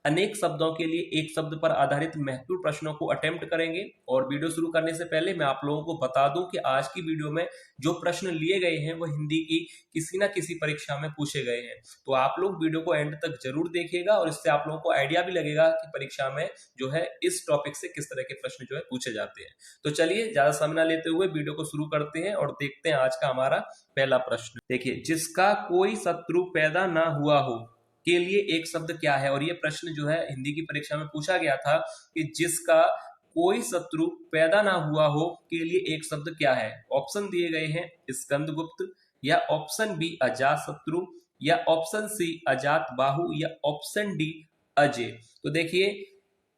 अनेक शब्दों के लिए एक शब्द पर आधारित महत्वपूर्ण प्रश्नों को अटेम्प्ट करेंगे। और वीडियो शुरू करने से पहले मैं आप लोगों को बता दूं कि आज की वीडियो में जो प्रश्न लिए गए हैं वो हिंदी की किसी ना किसी परीक्षा में पूछे गए हैं। तो आप लोग वीडियो को एंड तक जरूर देखिएगा और इससे आप लोगों को आइडिया भी लगेगा कि परीक्षा में जो है इस टॉपिक से किस तरह के प्रश्न जो है पूछे जाते हैं। तो चलिए ज्यादा समय ना लेते हुए वीडियो को शुरू करते हैं और देखते हैं आज का हमारा पहला प्रश्न। देखिए, जिसका कोई शत्रु पैदा ना हुआ हो के लिए एक शब्द क्या है। और ये प्रश्न जो है हिंदी की परीक्षा में पूछा गया था कि जिसका कोई शत्रु पैदा ना हुआ हो के लिए एक शब्द क्या है। ऑप्शन दिए गए हैं स्कंदगुप्त, या ऑप्शन बी अजात शत्रु, या ऑप्शन सी अजात बाहु, या ऑप्शन डी अजय। तो देखिए,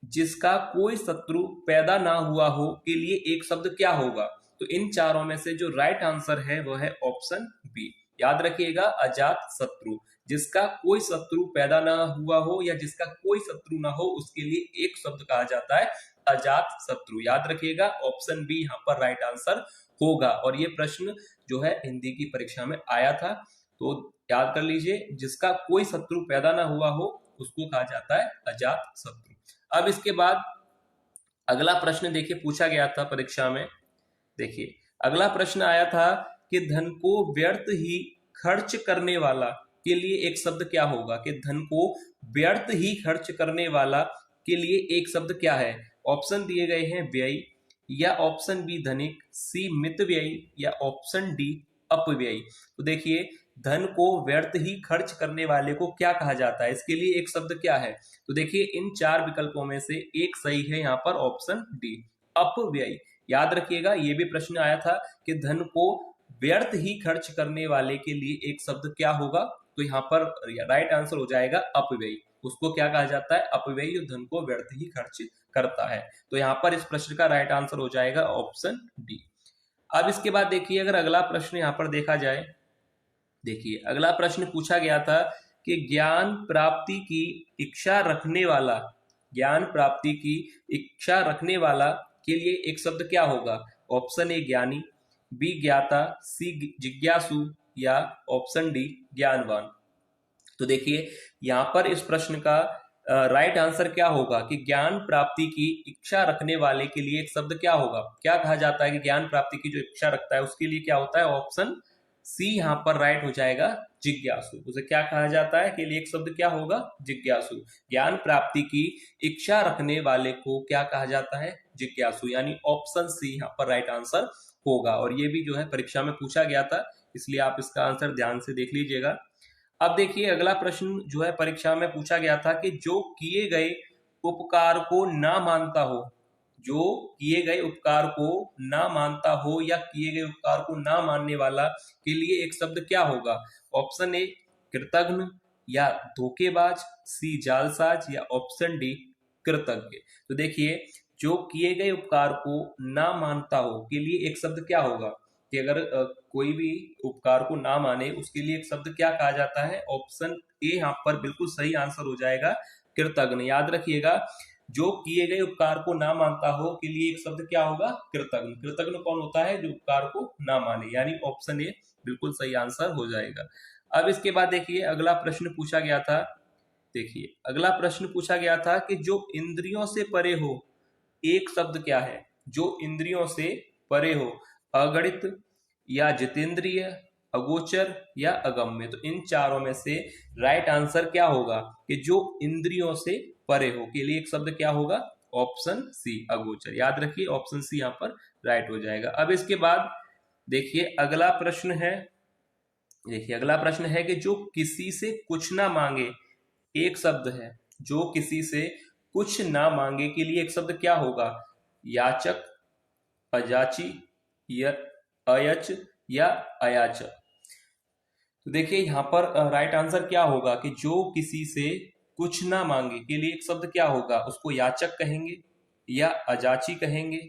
जिसका कोई शत्रु पैदा ना हुआ हो के लिए एक शब्द क्या होगा। तो इन चारों में से जो राइट आंसर है वो है ऑप्शन बी। याद रखिएगा, अजात शत्रु। जिसका कोई शत्रु पैदा ना हुआ हो या जिसका कोई शत्रु ना हो उसके लिए एक शब्द कहा जाता है अजात शत्रु। याद रखिएगा, ऑप्शन बी यहाँ पर राइट आंसर होगा। और ये प्रश्न जो है हिंदी की परीक्षा में आया था, तो याद कर लीजिए, जिसका कोई शत्रु पैदा ना हुआ हो उसको कहा जाता है अजात शत्रु। अब इसके बाद अगला प्रश्न देखिए पूछा गया था परीक्षा में। देखिए, अगला प्रश्न आया था कि धन को व्यर्थ ही खर्च करने वाला के लिए एक शब्द क्या होगा। कि धन को व्यर्थ ही खर्च करने वाला के लिए एक शब्द क्या है। ऑप्शन दिए गए हैं व्यय, या ऑप्शन बी धनिक, सी मितव्ययी, या ऑप्शन डी अपव्ययी। तो देखिए, धन को व्यर्थ ही खर्च करने वाले को क्या कहा जाता है, इसके लिए एक शब्द क्या है। तो देखिए, इन चार विकल्पों में से एक सही है यहाँ पर ऑप्शन डी अपव्ययी। याद रखिएगा, ये भी प्रश्न आया था कि धन को व्यर्थ ही खर्च करने वाले के लिए एक शब्द क्या होगा। तो यहाँ पर राइट आंसर हो जाएगा अपव्ययी। उसको क्या कहा जाता है, अपव्ययी, जो धन को व्यर्थ ही खर्च करता है। तो यहाँ पर इस प्रश्न का राइट आंसर हो जाएगा ऑप्शन डी। अब इसके बाद देखिए, अगर अगला प्रश्न यहाँ पर देखा जाए, देखिए अगला प्रश्न पूछा गया था कि ज्ञान प्राप्ति की इच्छा रखने वाला, ज्ञान प्राप्ति की इच्छा रखने वाला के लिए एक शब्द क्या होगा। ऑप्शन ए ज्ञानी, बी ज्ञाता, सी जिज्ञासु, या ऑप्शन डी ज्ञानवान। तो देखिए, यहां पर इस प्रश्न का राइट आंसर क्या होगा कि ज्ञान प्राप्ति की इच्छा रखने वाले के लिए एक शब्द क्या होगा। क्या कहा जाता है कि ज्ञान प्राप्ति की जो इच्छा रखता है उसके लिए क्या होता है। ऑप्शन सी यहाँ पर राइट हो जाएगा जिज्ञासु। उसे क्या कहा जाता है, के लिए एक शब्द क्या होगा, जिज्ञासु। ज्ञान प्राप्ति की इच्छा रखने वाले को क्या कहा जाता है, जिज्ञासु। यानी ऑप्शन सी यहाँ पर राइट आंसर होगा। और ये भी जो है परीक्षा में पूछा गया था, इसलिए आप इसका आंसर ध्यान से देख लीजिएगा। अब देखिए, अगला प्रश्न जो है परीक्षा में पूछा गया था कि जो किए गए उपकार को ना मानता हो, जो किए गए उपकार को ना मानता हो या किए गए उपकार को ना मानने वाला के लिए एक शब्द क्या होगा। ऑप्शन ए कृतघ्न, या धोखेबाज, सी जालसाज, या ऑप्शन डी कृतज्ञ। तो देखिए, जो किए गए उपकार को ना मानता हो के लिए एक शब्द क्या होगा। कि अगर कोई भी उपकार को ना माने उसके लिए एक शब्द क्या कहा जाता है। ऑप्शन ए यहाँ पर बिल्कुल सही आंसर हो जाएगा कृतघ्न। याद रखिएगा, जो किए गए उपकार को ना मानता हो के लिए एक शब्द क्या होगा, कृतघ्न। कृतघ्न कौन होता है, जो उपकार को ना माने। यानी ऑप्शन ए बिल्कुल सही आंसर हो जाएगा। अब इसके बाद देखिए, अगला प्रश्न पूछा गया था। देखिए, अगला प्रश्न पूछा गया था कि जो इंद्रियों से परे हो एक शब्द क्या है। जो इंद्रियों से परे हो, अगणित, या जितेंद्रिय, अगोचर, या अगम्य। तो इन चारों में से राइट आंसर क्या होगा कि जो इंद्रियों से परे हो के लिए एक शब्द क्या होगा। ऑप्शन सी अगोचर। याद रखिए, ऑप्शन सी यहाँ पर राइट हो जाएगा। अब इसके बाद देखिए, अगला प्रश्न है। देखिए, अगला प्रश्न है कि जो किसी से कुछ ना मांगे एक शब्द है। जो किसी से कुछ ना मांगे के लिए एक शब्द क्या होगा। याचक, अजाची, या अयच, या अयाचक। तो देखिए, यहाँ पर राइट आंसर क्या होगा कि जो किसी से कुछ ना मांगे के लिए एक शब्द क्या होगा। उसको याचक कहेंगे, या अजाची कहेंगे,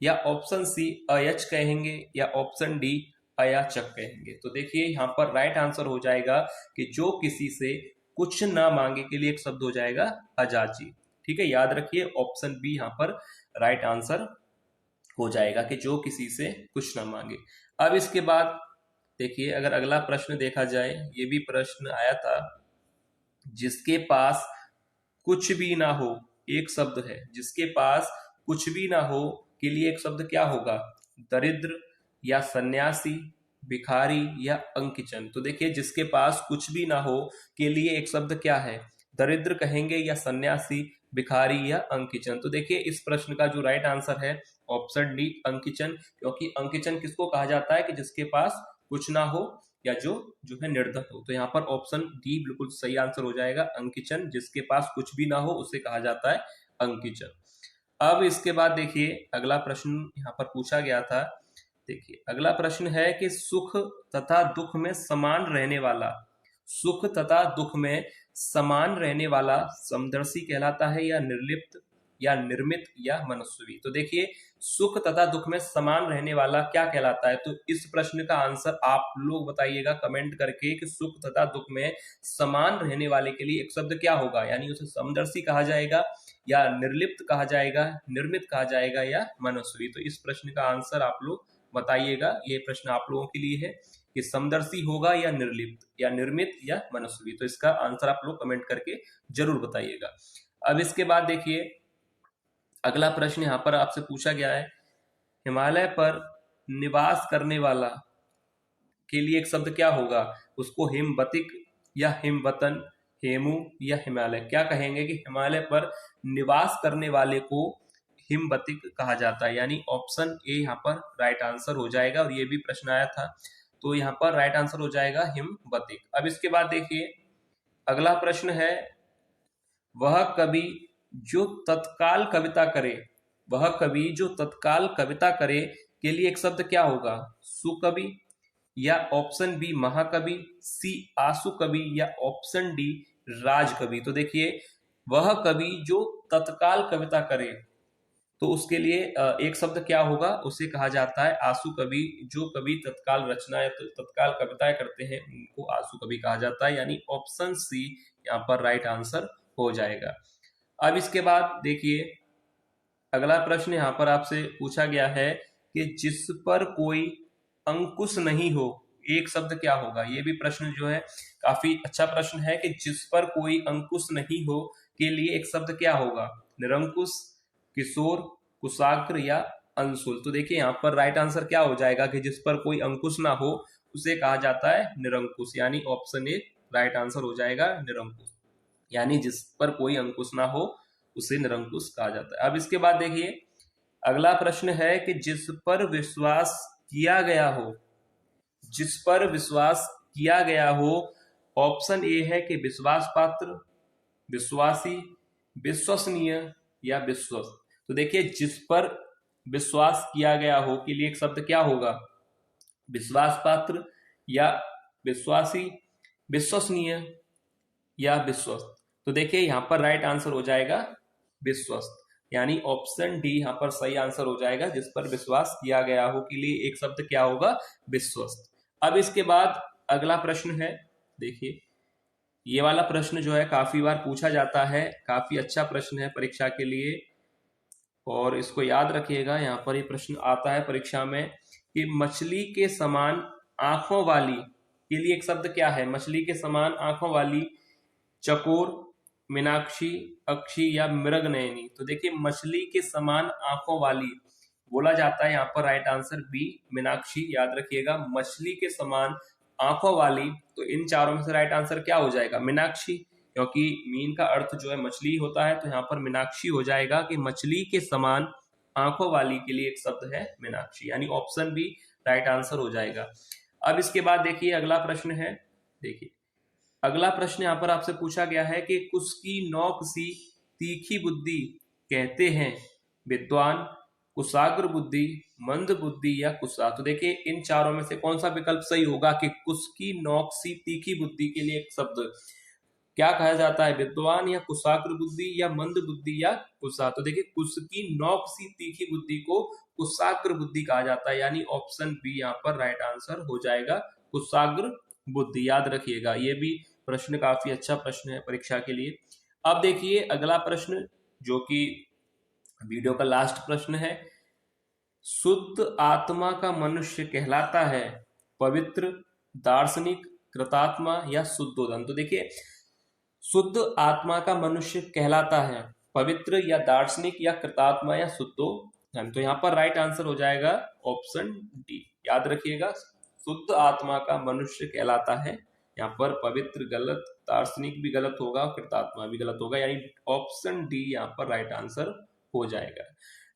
या ऑप्शन सी अयच कहेंगे, या ऑप्शन डी अयाचक कहेंगे। तो देखिए, यहाँ पर राइट आंसर हो जाएगा कि जो किसी से कुछ ना मांगे के लिए एक शब्द हो जाएगा अजाची। ठीक है, याद रखिए, ऑप्शन बी यहाँ पर राइट आंसर हो जाएगा कि जो किसी से कुछ ना मांगे। अब इसके बाद देखिए, अगर अगला प्रश्न देखा जाए, ये भी प्रश्न आया था, जिसके पास कुछ भी ना हो एक शब्द है, जिसके पास कुछ भी ना हो के लिए एक शब्द क्या होगा? दरिद्र या सन्यासी, भिखारी या अंकिचन। तो देखिए, जिसके पास कुछ भी ना हो के लिए एक शब्द क्या है? दरिद्र कहेंगे या सन्यासी, भिखारी या अंकिचन। तो देखिए, इस प्रश्न का जो राइट आंसर है ऑप्शन डी अंकिचन, क्योंकि अंकिचन किसको कहा जाता है कि जिसके पास कुछ ना हो या जो जो है निर्धन हो। तो यहाँ पर ऑप्शन डी बिल्कुल सही आंसर हो जाएगा, अंकिचन। जिसके पास कुछ भी ना हो उसे कहा जाता है अंकिचन। अब इसके बाद देखिए, अगला प्रश्न यहाँ पर पूछा गया था। देखिए, अगला प्रश्न है कि सुख तथा दुख में समान रहने वाला, सुख तथा दुख में समान रहने वाला समदर्शी कहलाता है या निर्लिप्त या निर्मित या मनस्वी। तो देखिए, सुख तथा दुख में समान रहने वाला क्या कहलाता है? तो इस प्रश्न का आंसर आप लोग बताइएगा कमेंट करके कि सुख तथा दुख में समान रहने वाले के लिए एक शब्द क्या होगा, यानी उसे समदर्शी कहा जाएगा या निर्लिप्त कहा जाएगा, निर्मित कहा जाएगा या मनस्वी। तो इस प्रश्न का आंसर आप लोग बताइएगा। ये प्रश्न आप लोगों के लिए है कि समदर्शी होगा या निर्लिप्त या निर्मित या मनस्वी। तो इसका आंसर आप लोग कमेंट करके जरूर बताइएगा। अब इसके बाद देखिए, अगला प्रश्न यहाँ पर आपसे पूछा गया है, हिमालय पर निवास करने वाला के लिए एक शब्द क्या होगा? उसको हिमवतिक या हिमवतन, हेमू या हिमालय। क्या कहेंगे कि हिमालय पर निवास करने वाले को हिमवतिक कहा जाता है, यानी ऑप्शन ए यहाँ पर राइट आंसर हो जाएगा। और ये भी प्रश्न आया था, तो यहाँ पर राइट आंसर हो जाएगा हिमवतिक। अब इसके बाद देखिए, अगला प्रश्न है, वह कवि जो तत्काल कविता करे, वह कवि जो तत्काल कविता करे के लिए एक शब्द क्या होगा? सुकवि या ऑप्शन बी महाकवि, सी आशु कवि या ऑप्शन डी राजकवि। तो देखिए, वह कवि जो तत्काल कविता करे, तो उसके लिए एक शब्द क्या होगा? उसे कहा जाता है आशु कवि। जो कवि तत्काल रचना या तत्काल कविताएं करते हैं उनको आशु कवि कहा जाता है, यानी ऑप्शन सी यहाँ पर राइट आंसर हो जाएगा। अब इसके बाद देखिए, अगला प्रश्न यहाँ पर आपसे पूछा गया है कि जिस पर कोई अंकुश नहीं हो एक शब्द क्या होगा? ये भी प्रश्न जो है काफी अच्छा प्रश्न है कि जिस पर कोई अंकुश नहीं हो के लिए एक शब्द क्या होगा? निरंकुश, किशोर, कुशाग्र या अंशुल। तो देखिए, यहाँ पर राइट आंसर क्या हो जाएगा कि जिस पर कोई अंकुश ना हो उसे कहा जाता है निरंकुश, यानी ऑप्शन ए राइट आंसर हो जाएगा निरंकुश, यानी जिस पर कोई अंकुश ना हो उसे निरंकुश कहा जाता है। अब इसके बाद देखिए, अगला प्रश्न है कि जिस पर विश्वास किया गया हो, जिस पर विश्वास किया गया हो, ऑप्शन ए है कि विश्वास पात्र, विश्वासी, विश्वसनीय या विश्वस्त। तो देखिए, जिस पर विश्वास किया गया हो के लिए एक शब्द क्या होगा? विश्वास पात्र या विश्वासी, विश्वसनीय या विश्वस्त। तो देखिए, यहाँ पर राइट आंसर हो जाएगा विश्वस्त, यानी ऑप्शन डी यहाँ पर सही आंसर हो जाएगा। जिस पर विश्वास किया गया हो के लिए एक शब्द क्या होगा? विश्वस्त। अब इसके बाद अगला प्रश्न है, देखिए ये वाला प्रश्न जो है काफी बार पूछा जाता है, काफी अच्छा प्रश्न है परीक्षा के लिए, और इसको याद रखिएगा। यहाँ पर ये प्रश्न आता है परीक्षा में कि मछली के समान आंखों वाली के लिए एक शब्द क्या है? मछली के समान आंखों वाली, चकोर, मीनाक्षी, अक्षी या मृगनयनी। तो देखिए, मछली के समान आंखों वाली बोला जाता है, यहाँ पर राइट आंसर बी मीनाक्षी। याद रखिएगा, मछली के समान आंखों वाली, तो इन चारों में से राइट आंसर क्या हो जाएगा? मीनाक्षी, क्योंकि मीन का अर्थ जो है मछली होता है, तो यहाँ पर मीनाक्षी हो जाएगा कि मछली के समान आंखों वाली के लिए एक शब्द है मीनाक्षी, यानी ऑप्शन बी राइट आंसर हो जाएगा। अब इसके बाद देखिए, अगला प्रश्न है, देखिए अगला प्रश्न यहाँ पर आपसे पूछा गया है कि कुसकी नौक सी तीखी बुद्धि कहते हैं विद्वान, कुशाग्र बुद्धि, मंद बुद्धि या कुशा। तो देखिए, इन चारों में से कौन सा विकल्प सही होगा कि कुसकी नौक सी तीखी बुद्धि के लिए एक शब्द क्या कहा जाता है? विद्वान या कुशाग्र बुद्धि या मंद बुद्धि या कुशा। तो देखिए, कुसकी नौक सी तीखी बुद्धि को कुशाग्र बुद्धि कहा जाता है, यानी ऑप्शन बी यहाँ पर राइट आंसर हो जाएगा, कुशाग्र बुद्धि। याद रखिएगा, ये भी प्रश्न काफी अच्छा प्रश्न है परीक्षा के लिए। अब देखिए, अगला प्रश्न जो कि वीडियो का लास्ट प्रश्न है, शुद्ध आत्मा का मनुष्य कहलाता है पवित्र, दार्शनिक, कृतात्मा या शुद्धोदन। तो देखिए, शुद्ध आत्मा का मनुष्य कहलाता है पवित्र या दार्शनिक या कृतात्मा या शुद्धो धन। तो यहाँ पर राइट आंसर हो जाएगा ऑप्शन डी। याद रखिएगा, शुद्ध आत्मा का मनुष्य कहलाता है। यहाँ पर पवित्र गलत, दार्शनिक भी गलत होगा, कृतात्मा भी गलत होगा, यानी ऑप्शन डी यहाँ पर राइट आंसर हो जाएगा।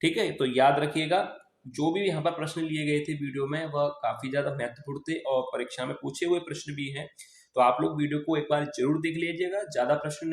ठीक है, तो याद रखिएगा जो भी यहाँ पर प्रश्न लिए गए थे वीडियो में वह काफी ज्यादा महत्वपूर्ण थे और परीक्षा में पूछे हुए प्रश्न भी हैं। तो आप लोग वीडियो को एक बार जरूर देख लीजिएगा, ज्यादा प्रश्न